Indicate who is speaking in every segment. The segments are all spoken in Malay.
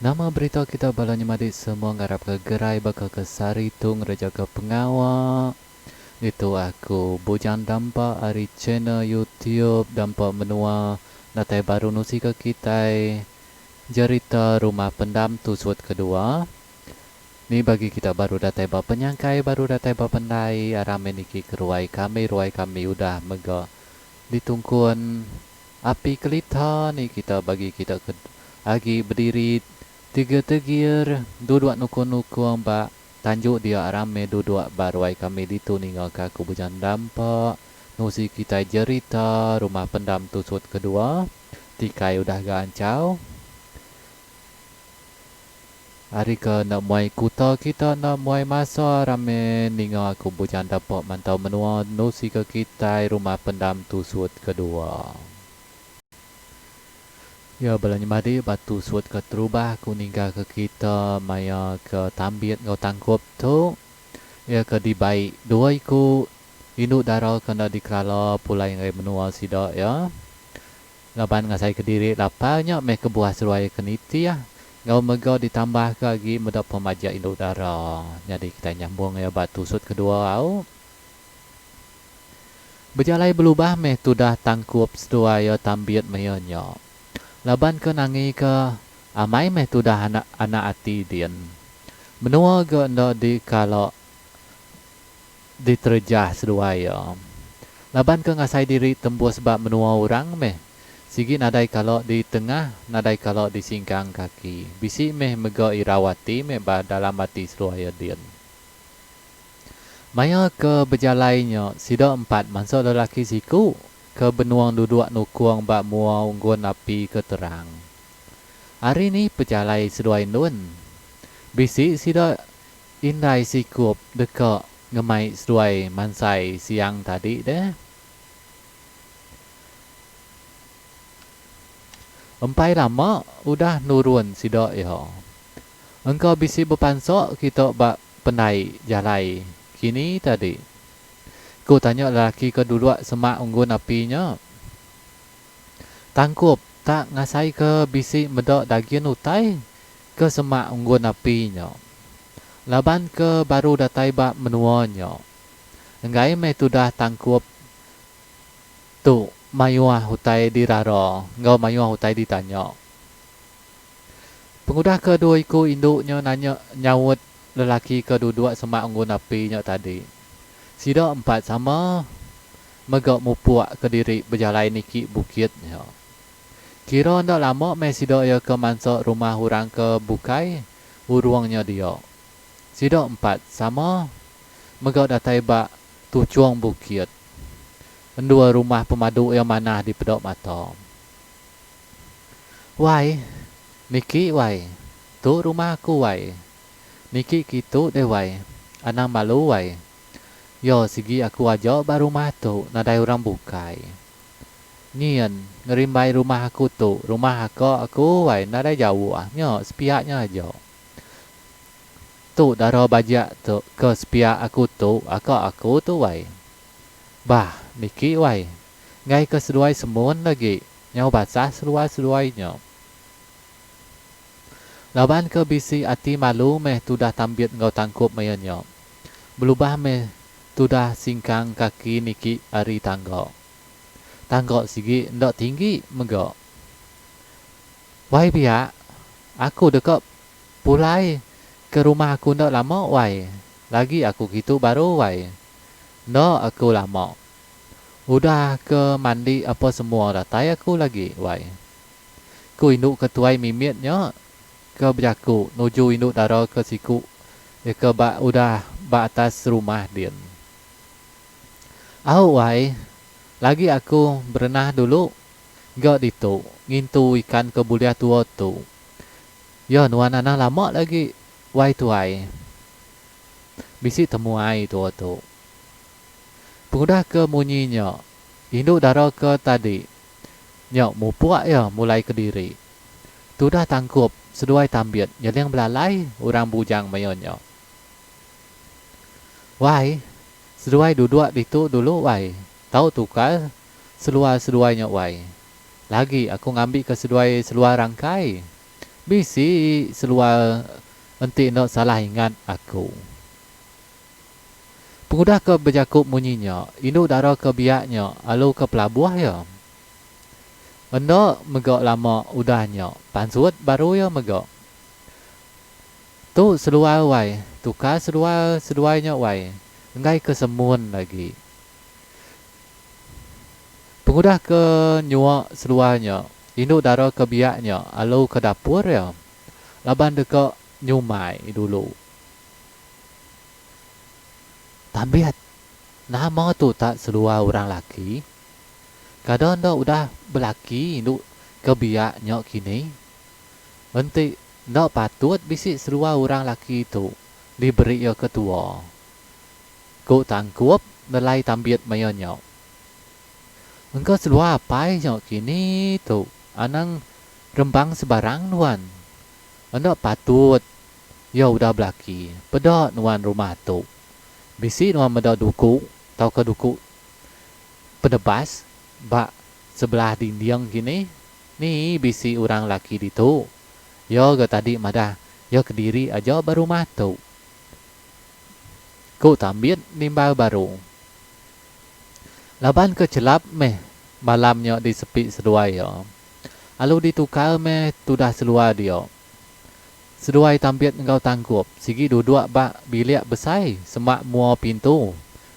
Speaker 1: Nama berita kita balanya madik semua ngarap ke gerai bakal ke Saritung Reja ke Pengawak. Itu aku bujang dampak dari channel YouTube dampak menua natai baru nusi ke kita cerita rumah pendam tu suat kedua. Ni bagi kita baru datai ba penyangkai baru datai ba pendai arame niki ke ruai kami udah mega ditungkuan api kelita ni kita bagi kita ke agi berdiri tiga tegir dua nuku mbak tanjuk dia rame dua baruai kami ditu ninggal kaku bujan dampak nusi kita cerita rumah pendam tusut kedua tikai udah gancau hari ke nak muai kuta kita nak muai masa rame ninggal aku bujan dampak mantau menua nusi ke kita rumah pendam tusut kedua. Ya balanya madi batu suat ke terubah kuningga ke kita maya ke tambit ngau tangkup tu ya ke dibaik dua iku induk darah kena dikala pulai ngai menua sida ya laban ngasai ke diri lapanya me ke buah seruai ke niti ya ngau mega ditambah ke lagi medap pemajak induk darah jadi kita nyambung ya batu suat kedua au berjalai berubah meh tu dah tangkup sedua ya tambit mayanya laban ke nangi ke amai meh tu dah anak ati dian menua ke ndak di kalau diterjah seduaya laban ke ngasai diri tembus bab menua orang meh sigi nadai kalau di tengah nadai kalau di singkang kaki bisi meh mega irawati meh ba dalam hati seduaya dian maya ke berjalainya sida empat mangsa lelaki siku ke benuang duduk nukuang bak mua unggun api ke terang. Hari ni pejalai seduai nun. Bisi sida indai sikup deka ngemai seduai mansai siang tadi deh. Empai lama udah nurun sida ya. Engkau bisi berpansok kita bak pendai jalai. Kini tadi. Ku tanya lelaki ke duduk semak unggun apinya. Tangkup tak ngasai ke bisi medok dagian utai ke semak unggun apinya. Laban ke baru datai bak menuanya. Enggai me tu dah tangkup tu mayuah hutai dirara. Ngau mayuah hutai ditanya. Pengudah kedua iku induknya nanya nyawut lelaki ke duduk semak unggun apinya tadi. Sida empat sama megak mupuak ke diri berjalai niki bukit ya. Kira ndak lama me sida ya ke mansok rumah hurang ke bukai uruangnya dia. Sida empat sama megak datai bak tujuang bukit. Dua rumah pemadu yang mana di pedok mata. Wai, niki wai. Tu rumah aku wai. Niki kitu deh wai. Anang malu wai. Yo sigi aku aja ba rumah tu nadai orang bukai. Nyian ngerimbai rumah aku tu. Rumah aku wai nadai jauh ah. Nyo sepiaknya aja. Tu daro bajak tu ke sepiak aku tu. Aku tu wai. Bah, niki wai. Ngai ke seduai semun lagi. Nyau basah seluai-seluainya. Laban ke bisi ati malu meh tu dah tambit ngau tangkup mayannya. Berubah meh tu dah singkang kaki niki ari tangga. Tangga sigi ndak tinggi mega. Wai biak, aku dekat pulai ke rumah aku ndak lama wai. Lagi aku gitu baru wai. Ndak aku lama. Udah ke mandi apa semua dah tay aku lagi wai. Ku induk ketuai mimitnya ke berjaku nuju induk daro ke siku. Ya ke udah atas rumah dia. Wai, lagi aku berenah dulu. Gak ditu, ngintu ikan ke bulia tua tu. Ya nuan anak lama lagi. Wai tuai. Bisi temuai tua tu. Pengudah ke munyinya. Induk daro ke tadi. Nyok mupuak ya mulai ke diri. Tu dah tangkup seduai tambit. Yang belalai orang bujang mayonnya. Wai, seduai duduk itu dulu wai. Tahu tukar seluar-seluarnya wai. Lagi aku ngambil ke seluar rangkai. Bisi seluar enti nak salah ingat aku. Pengudah ke berjakup munyinya. Induk dara ke biaknya. Alu ke pelabuah ya. Enda megak lama udahnya. Pansut baru ya megak. Tu seluar wai. Tukar seluarnya wai. Engai ke semun lagi. Pengudah ke nyuak seluarnya. Induk dara ke biaknya. Alu ke dapur ya. Laban dekat nyumai dulu. Tambit. Nama tu tak seluar orang laki. Kadang dah udah berlaki induk ke biaknya kini. Nanti ndak patut bisik seluar orang laki tu diberi ya ketua. Ku tangkup nelai tambit mayanya. Engkau seluar apa yang kini tu? Anang rembang sebarang nuan. Anda patut. Ya udah belaki. Pedok nuan rumah tu. Bisi nuan meda duku. Tau ke duku. Penebas. Bak sebelah dinding gini. Ni bisi orang laki di tu. Ya ke tadi madah. Ya ke diri aja baru rumah tu. Ku tambit nimbal baru. Laban ke celap meh malamnya di sepi seduai ya. Lalu ditukar meh tu dah seluar dia. Seduai tambit engkau tangkup. Sigi duduk bak bilik besai semak mua pintu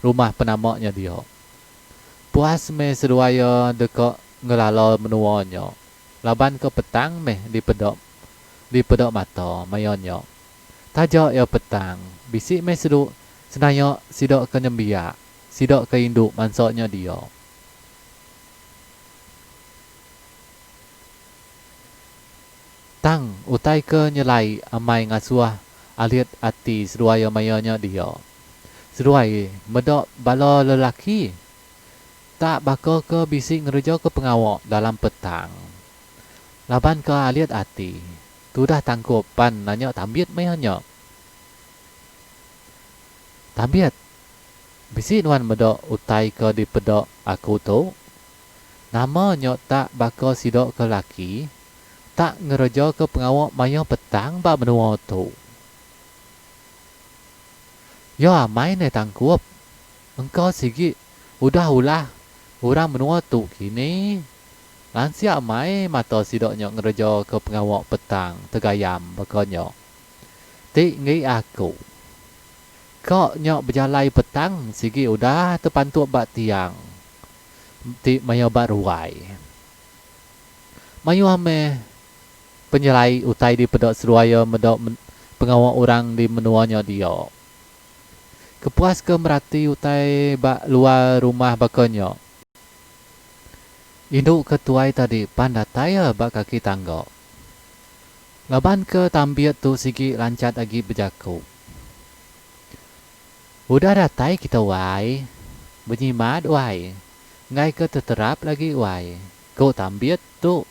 Speaker 1: rumah penamaknya dia. Puas meh seduai ya dekat ngelala menuanya. Laban ke petang meh di pedok mata mayonnya. Tajak ya petang. Bisik meh senaya sidok ke nyembiak. Sidok ke induk mansoknya dia. Tang utai ke nyelai amai ngasuah alit ati seruai mayanya dia. Seruai medok bala lelaki. Tak bakal ke bisik ngereja ke pengawak dalam petang. Laban ke alit ati. Tu dah tangkup pan nanya tambit mayanya. Tambit. Bisi nuan medok utai ke di pedok aku tu. Namanya tak bakal sidok ke laki. Tak ngereja ke pengawak maya petang ba menua tu. Ya amai ne tangkup. Engkau sigi udah ulah orang menua tu kini. Lansia amai mata sidoknya ngereja ke pengawak petang tegayam bakonyo. Tik ngi aku. Kok nyok berjalai petang sigi udah terpantuk bak tiang. Ti maya bak ruai. Mayu ame penyelai utai di pedok seruaya medok pengawak orang di menuanya dia. Kepuas ke merati utai bak luar rumah bakonyo. Induk ketuai tadi pandataya bak kaki tangga. Laban ke tambiat tu sigi lancat lagi berjaku. Udah datai kita wai. Benyimat wai. Ngai ke terterap lagi wai. Kau tambiat tu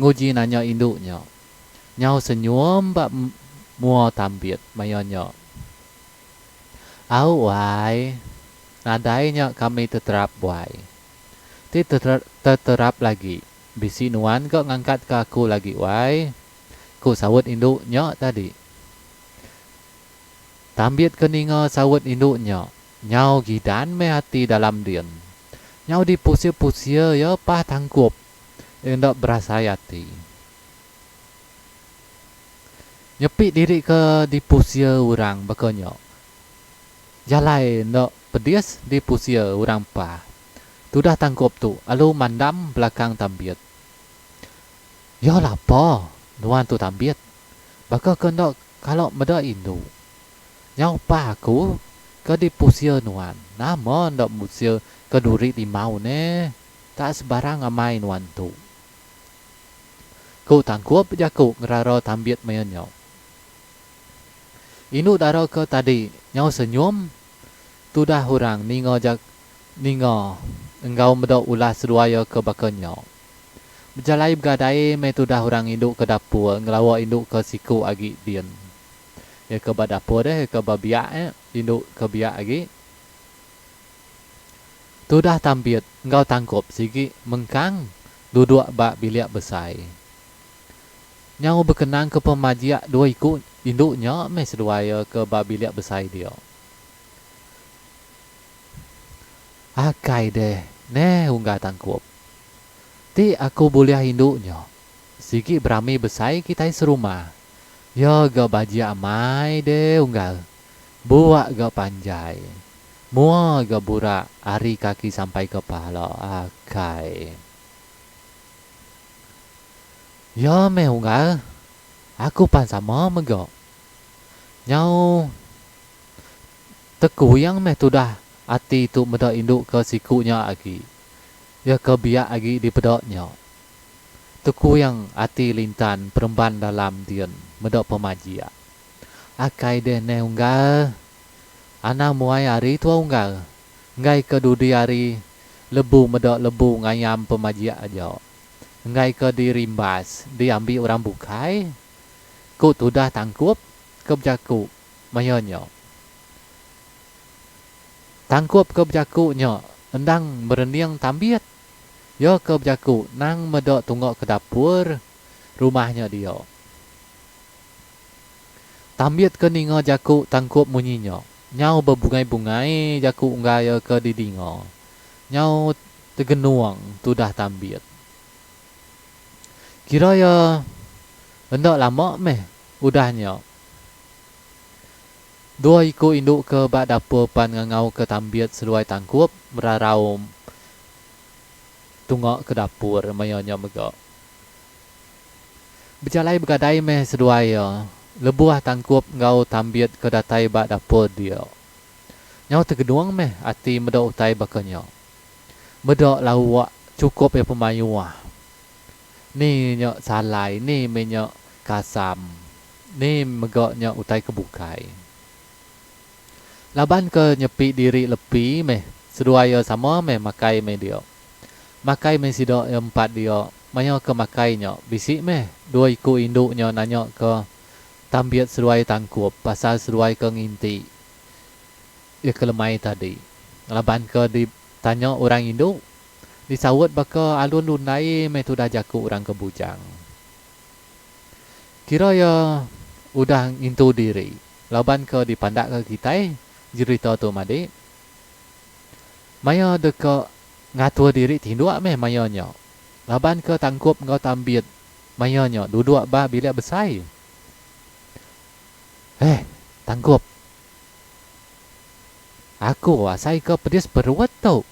Speaker 1: nguji nanya induknya. Nyau senyum bak mua tambiat mayonyo. Au wai. Nadainya kami terterap wai. Ti terterap lagi. Bisi nuan kau ngangkat ke aku lagi wai. Ku sawut induknya tadi. Tambiat keninga sawut induknya. Nyau gidan me hati dalam dian. Nyau dipusir-pusir ya pah tangkup. Endak berasa hati. Nyepik diri ke dipusir orang bakanya. Jalai nak pedis dipusir orang pah. Tu dah tangkup tu. Lalu mandam belakang tambiat. Ya lapar. Nuan tu tambiat. Baka kendak kalau meda induk. Nyau pah aku ke dipusir nuan. Nama ndak musir ke duri limau ne. Tak sebarang amai nuan tu. Ku tangkup jaku ngerara tambiat mayanya. Inu daro ke tadi nyau senyum. Tu dah hurang ningo jak ningo. Engkau meda ulah seruaya ke bakanya. Berjalai bergadai me tu dah hurang induk ke dapur. Ngelawa induk ke siku agi dian. Ya ke dapur deh ke biak induk ke biak lagi. Tu dah tambiat engkau tangkup sigi mengkang duduk bak bilik besar. Nyau berkenang ke pemajiak dua ikut induknya me seduaya ke bak bilik besar dia. Akai deh ne unggah tangkup. Ti aku boleh induknya. Sigi berami besar kita serumah. Ya ga bajiak amai deh unggal. Buat ga panjai. Mua ga burak ari kaki sampai kepala. Akai. Ya me unggal. Aku pan sama mega. Nyau teku yang me tu dah hati tu meda induk ke sikunya lagi. Ya ke biak lagi di pedoknya. Teku yang hati lintan peremban dalam dian meda pemajia. Akai deh ne unggal. Ana muai hari tua unggal. Ngai ke dudi hari lebu meda lebu ngayam pemajia aja. Ngai ke dirimbas diambil orang bukai. Ku tu dah tangkup ke berjaku mayanya. Tangkup ke berjakunya. Endang bereniang tambiat. Ya ke berjaku nang medok tunggak ke dapur rumahnya dia. Tambiat ke ninga jaku tangkup munyinya. Nyau berbungai-bungai jaku unggaya ke didinga. Nyau tergenuang tu dah tambiat. Kira ya hendak lama meh udahnya. Dua ikut induk ke bak dapur pan ngangau ke tambiat seluai tangkup merarau tunggak ke dapur mayanya mega. Berjalai bergadai meh seduaya. Lebuah tangkup ngau tambiat ke datai bak dapur dia. Nyau tergenuang meh hati medok utai bakanya. Medok lawak cukup ya pemayuah. Ni nyok salai, ni menyok kasam. Ni megaknya utai kebukai. Laban ke nyepik diri lepi meh. Seduaya sama meh makai meh dia. Makai meh sidok empat dia. Maya ke makainya. Bisik meh. Dua ikut induknya nanya ke tambiat seruai tangkup. Pasal seruai ke nginti. Ya ke lemai tadi. Laban ke ditanya orang induk. Disawut baka alun lunai me tu dah jaku orang ke bujang. Kira ya udah ngintu diri. Laban ke dipandak ke kita cerita tu madi. Maya deka ngatur diri tinduk meh mayanya. Laban ke tangkup ngau tambiat mayanya duduk bah bilik besar. Tangkup. Aku asai ke pedis perut tau.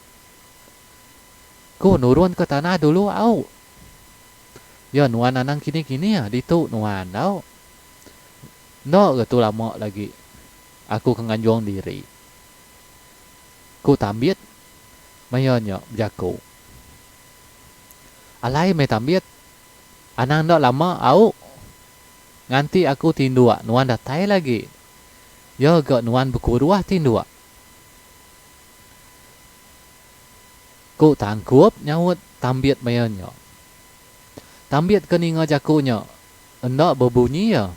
Speaker 1: Ku nurun ke tanah dulu au. Ya nuan anang kini-kini ya ditu nuan au. No gitu lama lagi. Aku kenganjuang diri. Ku tambiat mayanya jaku. Alai me tambiet. Anang dak lama au. Nganti aku tindua nuan datai lagi. Ya gak nuan berkuruah tindua. Ku tangkup nyawut tambiet mayonyo. Tambiet keninga jakunya. Endak berbunyi ya.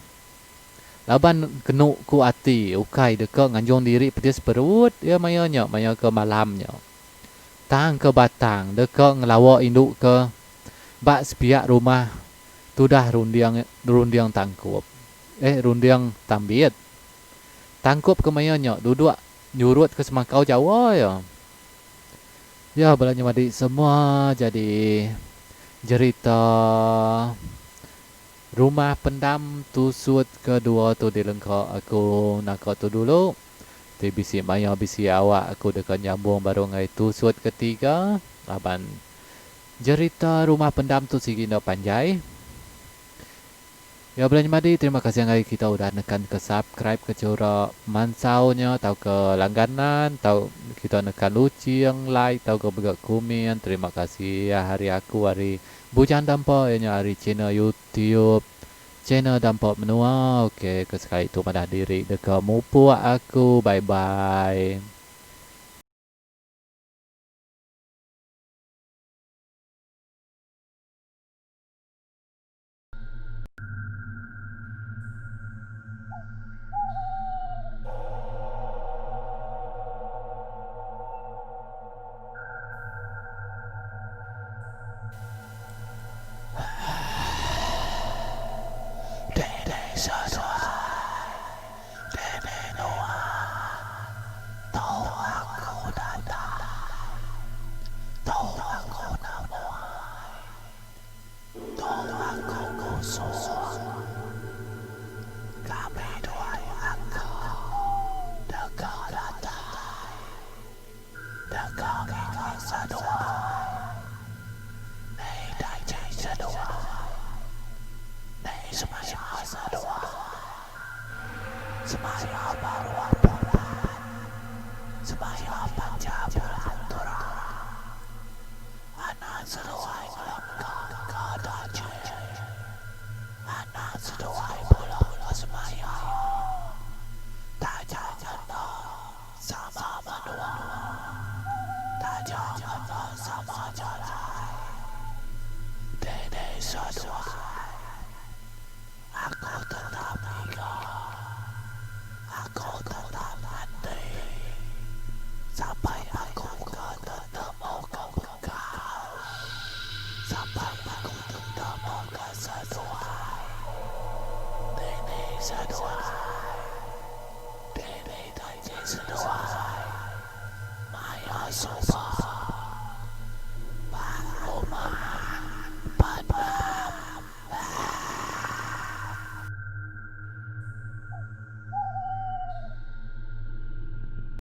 Speaker 1: Laban kenu ku ati ukai deka nganjong diri pedis perut ya mayonyo maya ke malamnya. Tang ke batang deka ngelawa induk ke bak sepiak rumah tu dah rundiang tangkup. Rundiang tambiet. Tangkup ke mayonyo duduk nyurut ke semakau Jawa ya. Ya balanya madi semua jadi cerita rumah pendam tusut kedua tu dilengkap aku nak tu dulu. Ti bisi maya bisi awak aku dekat nyambung baru ngai tusut ketiga. Laban cerita rumah pendam tu sigi nak panjai. Ya belanja madi terima kasih ngai kita udah nekan ke subscribe ke cura mansaunya tau ke langganan tau kita nekan luci yang like tau ke begak komen. Terima kasih ya hari aku hari Bujang Dampak ya hari channel YouTube channel Dampak Menua. Oke kesekali itu madah diri dekat mupu aku. Bye bye. So